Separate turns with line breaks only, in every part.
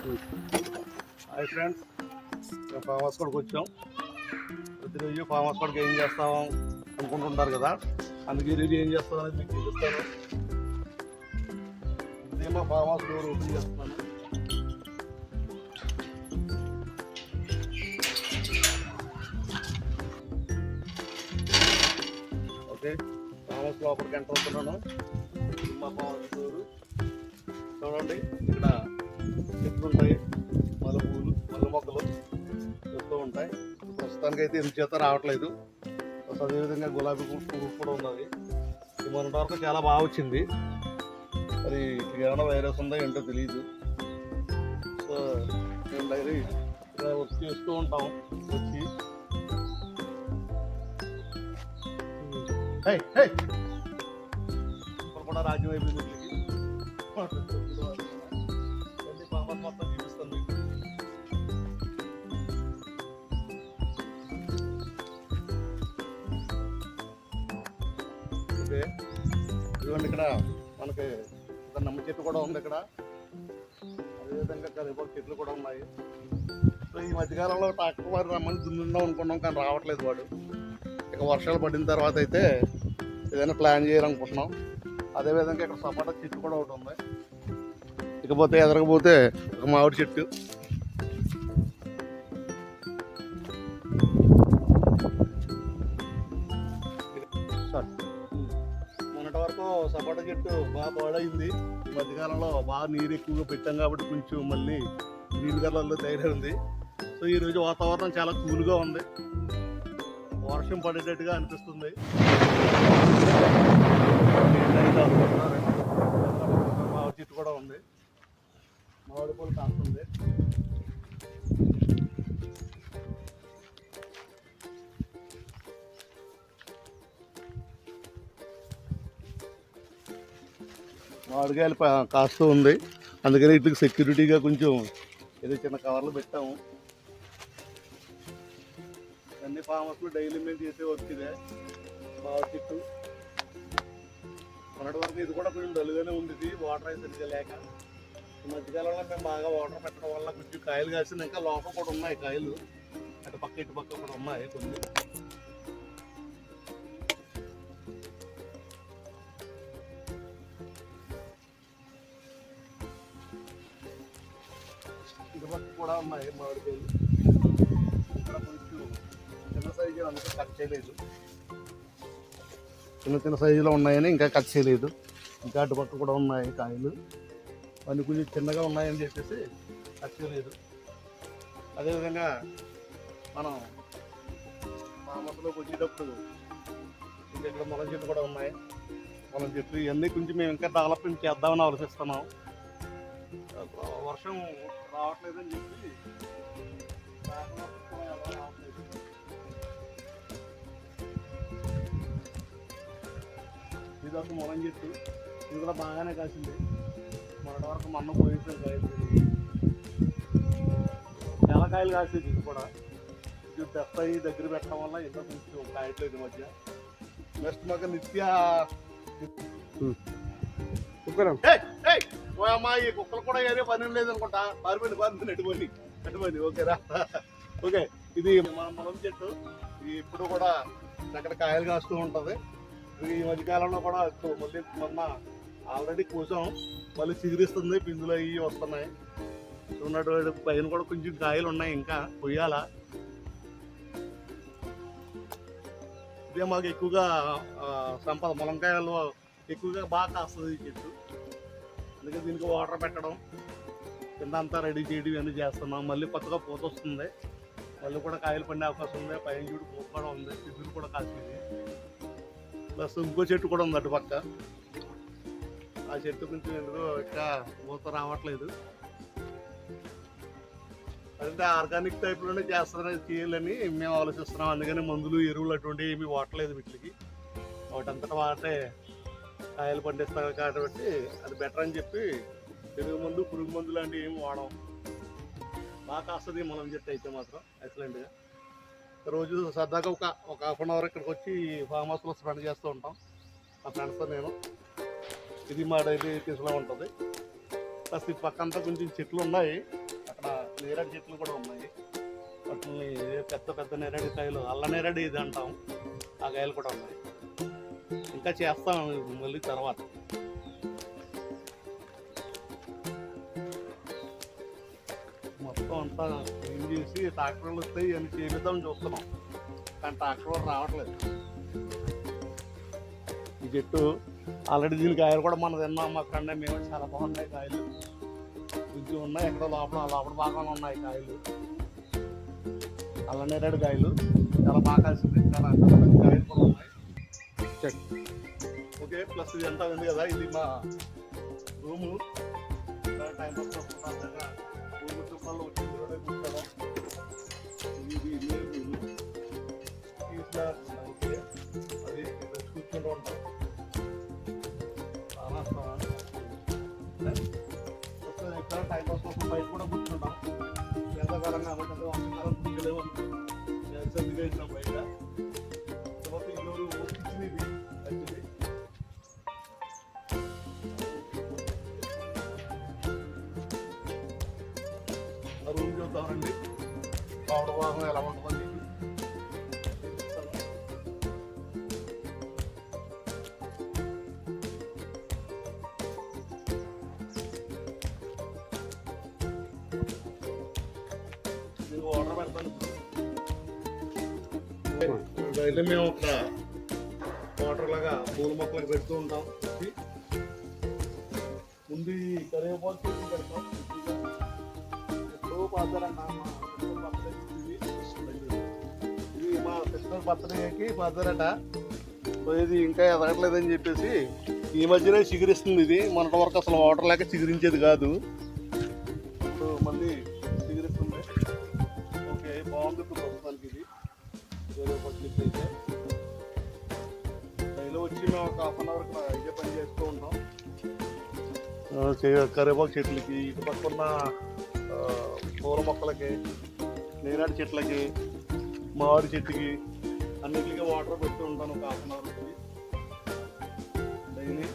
Hi friends, మేము farm house కాడికి వచ్చాం. ప్రతిరోజు ఫామ్ హౌస్ కాడికి ఏం చేస్తాం అనుకుంటుంటారు కదా, అందుకే ఈరోజు ఏం చేస్తాం అనేది మీకు చూపిస్తాను. ఇదే మా ఫామ్ హౌస్ డోర్ ఓపెన్ చేస్తున్నాను. ఓకే, ఫామ్ హౌస్ లోపలికి ఎంటర్ అవుతున్నాను. మా ఫామ్ హౌస్ డోరు చూడండి, ఇక్కడ చెట్లు ఉంటాయి, మల్లె మొక్కలు చెప్తూ ఉంటాయి. ప్రస్తుతానికి అయితే ఎందుకు చేత రావట్లేదు. అదేవిధంగా గులాబీ పువ్వు కూడా ఉన్నది. ఇది మొన్నటి వరకు చాలా బాగా వచ్చింది. అది ఏమైనా వైరస్ ఉందో ఏంటో తెలియదు. సో మేము డైరీ ఇలా వర్క్ చేస్తూ ఉంటాం. వచ్చి ఇప్పుడు కూడా రాజ్యం అయిపోయింది. మొత్తం చూపిస్తాను మీకు. ఓకే, ఇదిగోండి, ఇక్కడ మనకి ఒక నమ్మ చెట్టు కూడా ఉంది. ఇక్కడ అదేవిధంగా కరివేపాకు చెట్లు కూడా ఉన్నాయి. సో ఈ మధ్యకాలంలో ట్రాక్టర్ వారు రమ్మని దున్నుందాం అనుకున్నాం, కానీ రావట్లేదు వాడు. ఇక వర్షాలు పడిన తర్వాత అయితే ఏదైనా ప్లాన్ చేయాలనుకుంటున్నాం. అదేవిధంగా ఇక్కడ సపోటా చెట్టు కూడా ఒకటి ఉంది. ఇకపోతే ఎదరకపోతే ఒక మామిడి చెట్టు. మొన్నటి వరకు సపోటా చెట్టు బాగా పాడైంది. ఈ మధ్యకాలంలో బాగా నీరు ఎక్కువగా పెట్టాం కాబట్టి కొంచెం మళ్ళీ గ్రీన్ కలర్లో తయారైంది. సో ఈరోజు వాతావరణం చాలా కూల్గా ఉంది, వర్షం పడేటట్టుగా అనిపిస్తుంది. మామిడి చెట్టు కూడా ఉంది, మామిడి పూలు కాస్తుంది. మామిడికాయలు కాస్తూ ఉంది, అందుకని వీటికి సెక్యూరిటీగా కొంచెం ఏదో చిన్న కవర్లు పెట్టాము. అన్ని ఫామ్ హౌస్లో డైలీ మేము చేసే వర్క్ ఇదే. మామిడి చెట్టు మొన్నటి వరకు ఇది కూడా కొంచెం డల్గానే ఉంది, వాటర్ అయితే సరిగ్గా లేక. ఈ మధ్యకాలంలో మేము బాగా వాటర్ పెట్టడం వల్ల కొంచెం కాయలు కాసింది. ఇంకా లోపల కూడా ఉన్నాయి కాయలు, అటు పక్క ఇటు పక్క కూడా ఉన్నాయి కొన్ని. ఇటు పక్క కూడా ఉన్నాయి మామిడికాయలు. ఇక్కడ కొంచెం చిన్న సైజు అందుకే కట్ చేయలేదు. చిన్న చిన్న సైజులో ఉన్నాయని ఇంకా కట్ చేయలేదు. ఇంకా అటు పక్క కూడా ఉన్నాయి కాయలు, అన్ని కొంచెం చిన్నగా ఉన్నాయని చెప్పేసి కట్ చేయలేదు. అదేవిధంగా మనం మామూలులోకి వచ్చేటప్పుడు ఇంకా ఇక్కడ ములం చెట్లు కూడా ఉన్నాయి. ములం చెట్లు ఇవన్నీ కొంచెం మేము ఇంకా డెవలప్మెంట్ చేద్దామని ఆలోచిస్తున్నాం. వర్షం రావట్లేదని చెప్పి ఇది ఒక ములం చెట్టు, ఇది కూడా బాగానే కాసింది. మొన్నటి వరకు మొన్న పోయేసాం కాయలు, చాలా కాయలు కాసేది. ఇది కూడా ఇది తెస్తాయి దగ్గర పెట్టడం వల్ల ఇంకా కొంచెం కాయట్లేదు మధ్య. నెక్స్ట్ మాకు నిత్య అమ్మాయి కుక్కలు కూడా ఏదే పని లేదు అనుకుంటా. పారిపోయింది ఎటుపోయింది. ఓకేరా, ఓకే. ఇది మన ములం చెట్టు, ఇది ఇప్పుడు కూడా అక్కడ కాయలు కాస్తూ ఉంటుంది. ఈ మధ్యకాలంలో కూడా మళ్ళీ మొన్న ఆల్రెడీ కూసాం, మళ్ళీ చిగురిస్తుంది, పిందులు అవి వస్తున్నాయి. ఉన్నటువంటి పైన కూడా కొంచెం కాయలు ఉన్నాయి, ఇంకా కొయ్యాల. ఇదే మాకు ఎక్కువగా సంపద, ములంకాయలు ఎక్కువగా బాగా కాస్తుంది ఈ చెట్టు. అందుకే దీనికి వాటర్ పెట్టడం, కింద అంతా రెడీ చేయడం ఇవన్నీ చేస్తున్నాం. మళ్ళీ కొత్తగా పూత వస్తుంది, మళ్ళీ కూడా కాయలు పండే అవకాశం ఉంది. పైన చూడు పూత కూడా ఉంది, పిందులు కూడా కాసింది. ప్లస్ ఇంకో చెట్టు కూడా ఉంది అటు పక్క. ఆ చెట్టు కొంచెం ఎందుకో ఇంకా పూత రావట్లేదు. అంటే ఆర్గానిక్ టైప్లోనే చేయాలని మేము ఆలోచిస్తున్నాం. అందుకని మందులు ఎరువులు అటువంటివి ఏమీ వాడలేదు వీటికి. వాటంతటా వాటే కాయలు పండిస్తాం కాబట్టి అది బెటర్ అని చెప్పి ఎరువు మందు, పురుగు మందు లాంటివి ఏమి వాడడం. బాగా కాస్తుంది ములం చెట్టు అయితే మాత్రం ఎక్సలెంట్గా. రోజు సరదాగా ఒక హాఫ్ అన్ అవర్ ఇక్కడికి వచ్చి ఫామ్ హౌస్లో స్పెండ్ చేస్తూ ఉంటాం మా ఫ్రెండ్స్తో నేను. ఇది మా డైలీ తీసులో ఉంటుంది. ప్లస్ ఈ పక్కంతా కొంచెం చెట్లు ఉన్నాయి, అక్కడ నేరేడు చెట్లు కూడా ఉన్నాయి. వాటిని పెద్ద పెద్ద నేరేడు కాయలు, అల్ల నేరేడు ఇది అంటాం, ఆ కాయలు కూడా ఉన్నాయి. ఇంకా చేస్తాం మళ్ళీ తర్వాత. మొత్తం అంతా క్లీన్ చేసి ట్రాక్టర్లు వస్తాయి అని చేపిద్దామని చూస్తున్నాం, కానీ ట్రాక్టర్ రావట్లేదు. ఈ చెట్టు ఆల్రెడీ దీని కాయలు కూడా మనం తిన్నాం మా ఫ్రెండ్, మేము చాలా బాగున్నాయి కాయలు, కొంచెం ఉన్నాయి. ఎక్కడో లోపల భాగంలో ఉన్నాయి కాయలు, అల్ల నేరేడు కాయలు చాలా బాగా కలిసింది. చాలా కాయలు కూడా ఉన్నాయి. ఓకే, ప్లస్ ఇది ఎంత ఉంది కదా, ఇది మా రూము. టైం చుట్టాలు వచ్చి కూర్చోడం, ఇది అది కూర్చుంటూ ఉంటాం. ఇక్కడ టైం పాస్ కోసం బయట కూడా కూర్చుంటాం. ఎంతకాలం కాబట్టి వంటకాలం కూర్చోలేము సరిగ్గా ఇచ్చినాం బయట. తర్వాత ఇల్లు కిచెన్ ఇది యాక్చువల్లీ. రూమ్ చూద్దామండి, పౌడ భాగం ఎలా ఉంటుందని. వాటర్ పెడతాను. అయితే మేము ఒక వాటర్ లాగా పూల మొక్కలకు పెడుతూ ఉంటాం. ముందు కరివేపాకు చెట్లు పెడతాం. ఎప్పుడో పాతారన్న ఇది మా సిస్టర్ బర్త్డేకి పాతారట. ఇది ఇంకా ఎదగట్లేదని చెప్పేసి ఈ మధ్యనే చిగురిస్తుంది. ఇది మొన్నటి వరకు అసలు వాటర్ లేక చిగురించేది కాదు, ఇప్పుడు మళ్ళీ చిగురిస్తుంది. ఓకే, బాగుంది ప్రస్తుతానికి. ఇది కరివేపాకు చెట్టు అయితే డైలీ వచ్చి మేము ఒక హాఫ్ అన్ అవర్ ఇదే పని చేస్తూ ఉంటాం. కరివేపాకు చెట్లకి, ఇటు పక్కన పూల మొక్కలకి, నేరేడు చెట్లకి, మామిడి చెట్టుకి అన్నిటికీ వాటర్ పెడుతూ ఉంటాను ఒక హాఫ్ అన్ అవర్కి డైలీ.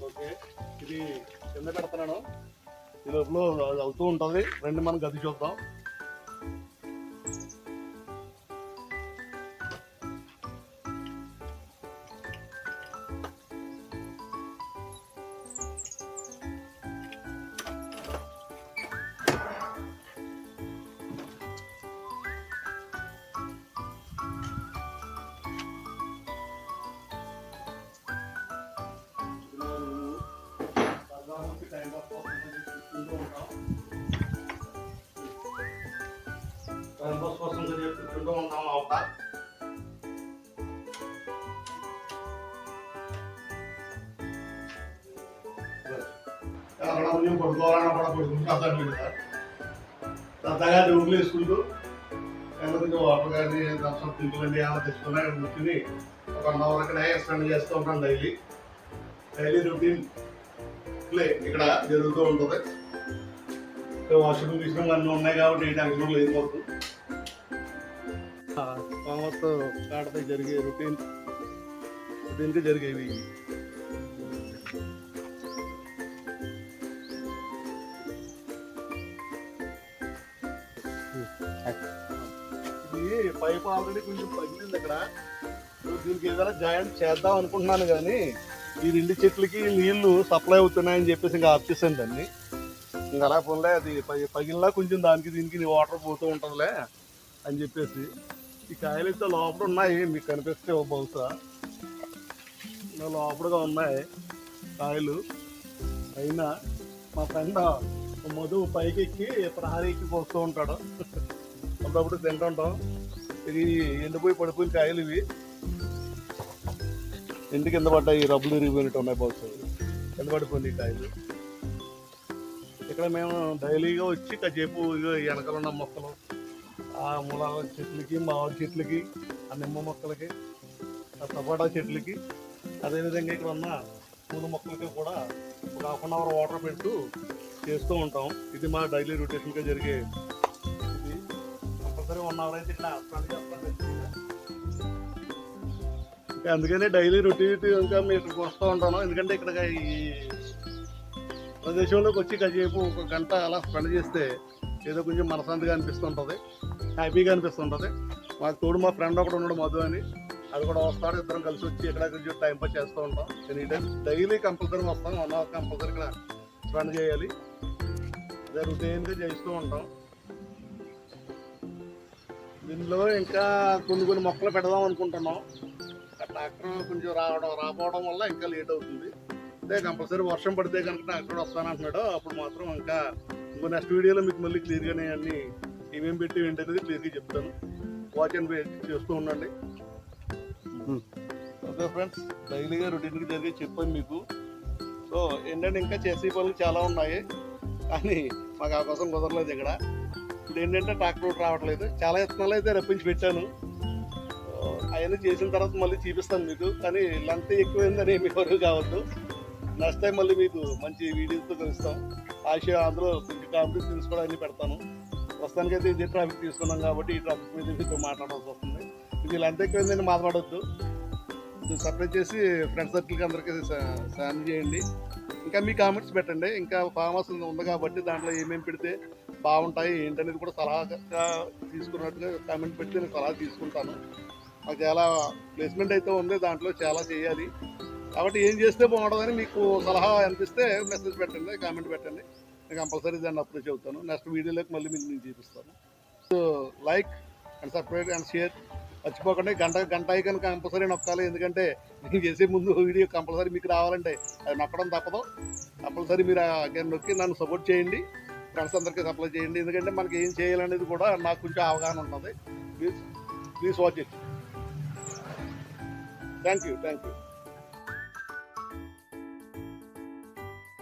ఓకే, ఇది కింద పెడుతున్నాను. ఈ లోపల అవుతూ ఉంటుంది. రండి మనం గది చూద్దాం. టైం పాస్ కోసం కూర్చుంటూ ఉంటాం అవుతా. అక్కడ కొంచెం పడుకోవాలన్నా కూడా పడుకుంటాం కదా, సరదాగా డ్యూటీలు వేసుకుంటూ కొంచెం వాటర్ కానీ దర్శనం తింటులండి ఏమైనా తెచ్చుకున్నా కూర్చుని ఒక 1 అవర్ అక్కడ స్పెండ్ చేస్తూ ఉంటాం. డైలీ రొటీన్ ప్లే ఇక్కడ జరుగుతూ ఉంటుంది. వాషింగ్ మిషన్ అన్నీ ఉన్నాయి కాబట్టి ఏ టెన్షన్ లేదు. మాకు కామత్ కాడతో జరిగే రొటీన్గా జరిగేవి. ఇది పైప్ ఆల్రెడీ కొంచెం పగిలింది ఇక్కడ. దీనికి ఏదైనా జాయింట్ చేద్దాం అనుకుంటున్నాను, కానీ ఈ 2 చెట్లకి నీళ్లు సప్లై అవుతున్నాయని చెప్పేసి ఇంకా ఆఫ్ చేసాను దాన్ని. ఇంకా అలా పోన్లే, అది పగిలినా కొంచెం దానికి దీనికి వాటర్ పోతూ ఉంటుందిలే అని చెప్పేసి. ఈ కాయలు అయితే లోపల ఉన్నాయి, మీకు కనిపిస్తే బహుశా లోపలగా ఉన్నాయి కాయలు. అయినా మా ఫ్రెండ్ మధు పైకి ఎక్కి ప్రహారీకి పోస్తూ ఉంటాడు, అప్పుడప్పుడు తింటుంటాం. ఇది ఎండిపోయి పడిపోయిన కాయలు, ఇవి ఇంటి కింద పడ్డాయి, రబ్బులు ఇరిగిపోయినట్టు ఉన్నాయి బహుశా, కింద పడిపోయినాయి కాయలు. ఇక్కడ మేము డైలీగా వచ్చి కాసేపు వెనకాల ఉన్న మొక్కలు ఆ ములాల చెట్లకి, మామిడి చెట్లకి, ఆ నిమ్మ మొక్కలకి, ఆ సపోటా చెట్లకి, అదేవిధంగా ఇక్కడ ఉన్న పూల మొక్కలకి కూడా ఒక ½ అవర్ వాటర్ పెడుతూ చేస్తూ ఉంటాం. ఇది మా డైలీ రొటేషన్గా జరిగే ఇది. కంపల్సరీ 1 అవర్ అయితే ఇక్కడ స్పెండ్ చేస్తాం. ఇంకా అందుకనే డైలీ రొటీన్ ఇంకా మీకు వస్తూ ఉంటాను. ఎందుకంటే ఇక్కడ ఈ ప్రదేశంలోకి వచ్చి కాసేపు 1 గంట అలా స్పెండ్ చేస్తే ఏదో కొంచెం మనశాంతిగా అనిపిస్తుంటుంది, హ్యాపీగా అనిపిస్తుంటుంది. మాకు తోడు మా ఫ్రెండ్ ఒకడు ఉన్నాడు, మధు అని, అది కూడా వస్తాడు. ఇద్దరం కలిసి వచ్చి ఇక్కడ కొంచెం టైం పాస్ చేస్తూ ఉంటాం. ఎనీ టైం డైలీ కంపల్సరీ వస్తాం. 1 అవర్ కంపల్సరీ ఇక్కడ స్పెండ్ చేయాలి. అదే రొటీన్గా చేస్తూ ఉంటాం. దీనిలో ఇంకా కొన్ని మొక్కలు పెడదాం అనుకుంటున్నాం. ట్రాక్టర్ కొంచెం రాకపోవడం వల్ల ఇంకా లేట్ అవుతుంది. అదే కంపల్సరీ వర్షం పడితే కనుక ట్రాక్టర్ వస్తానంటున్నాడు. అప్పుడు మాత్రం ఇంకా నెక్స్ట్ వీడియోలో మీకు మళ్ళీ క్లియర్గానే అన్ని ఏమేమి పెట్టి ఏంటనేది క్లియర్గా చెప్తాను. వాచ్ అండ్ వెయిట్ చేస్తూ ఉండండి. ఓకే ఫ్రెండ్స్, డైలీగా రొటీన్గా జరిగి చెప్పాను మీకు. సో ఏంటంటే ఇంకా చేసే పనులు చాలా ఉన్నాయి, కానీ మాకు అవకాశం కుదరలేదు. ఇక్కడ ఇప్పుడు ఏంటంటే ట్రాక్టర్ రావట్లేదు. చాలా యత్నాలు అయితే రప్పించి పెట్టాను. అవన్నీ చేసిన తర్వాత మళ్ళీ చూపిస్తాను మీకు. కానీ లెంత్ ఎక్కువైందని ఏమి వరకు కావద్దు. నెక్స్ట్ టైం మళ్ళీ మీకు మంచి వీడియోస్తో కలుస్తాం. అందులో కొంచెం కాంపిటీస్ తీసుకోవడం అన్నీ పెడతాను. ప్రస్తుతానికైతే ఇదే ట్రాఫిక్ తీసుకున్నాం కాబట్టి ఈ ట్రాఫిక్ మీద మీతో మాట్లాడాల్సి వస్తుంది. ఇది లెంత్ ఎక్కువైందని మాట్లాడొద్దు. సపరేట్ చేసి ఫ్రెండ్ సర్కిల్కి అందరికీ షేర్ చేయండి. ఇంకా మీ కామెంట్స్ పెట్టండి. ఇంకా ఫామ్ హౌస్ ఉంది కాబట్టి దాంట్లో ఏమేమి పెడితే బాగుంటాయి ఏంటనేది కూడా సలహాగా తీసుకున్నట్టుగా కామెంట్ పెడితే నేను సలహా తీసుకుంటాను. మాకు చాలా ప్లేస్మెంట్ అయితే ఉంది, దాంట్లో చాలా చేయాలి కాబట్టి ఏం చేస్తే బాగుంటుందని మీకు సలహా అనిపిస్తే మెసేజ్ పెట్టండి, కామెంట్ పెట్టండి. నేను కంపల్సరీ దాన్ని అప్రోచ్ అవుతాను. నెక్స్ట్ వీడియోలోకి మళ్ళీ మీకు నేను చూపిస్తాను. So like and subscribe and share మర్చిపోకండి. గంట ఐకాన్ కంపల్సరీ నొక్కాలి. ఎందుకంటే నేను చేసే ముందు వీడియో కంపల్సరీ మీకు రావాలంటే అది నొక్కడం తప్పదు. కంపల్సరీ మీరు అగైన్ నొక్కి నన్ను సపోర్ట్ చేయండి. ఫ్రెండ్స్ అందరికీ సప్లై చేయండి. ఎందుకంటే మనకి ఏం చేయాలనేది కూడా నాకు కొంచెం అవగాహన ఉంటుంది. Please watch it. Thank you.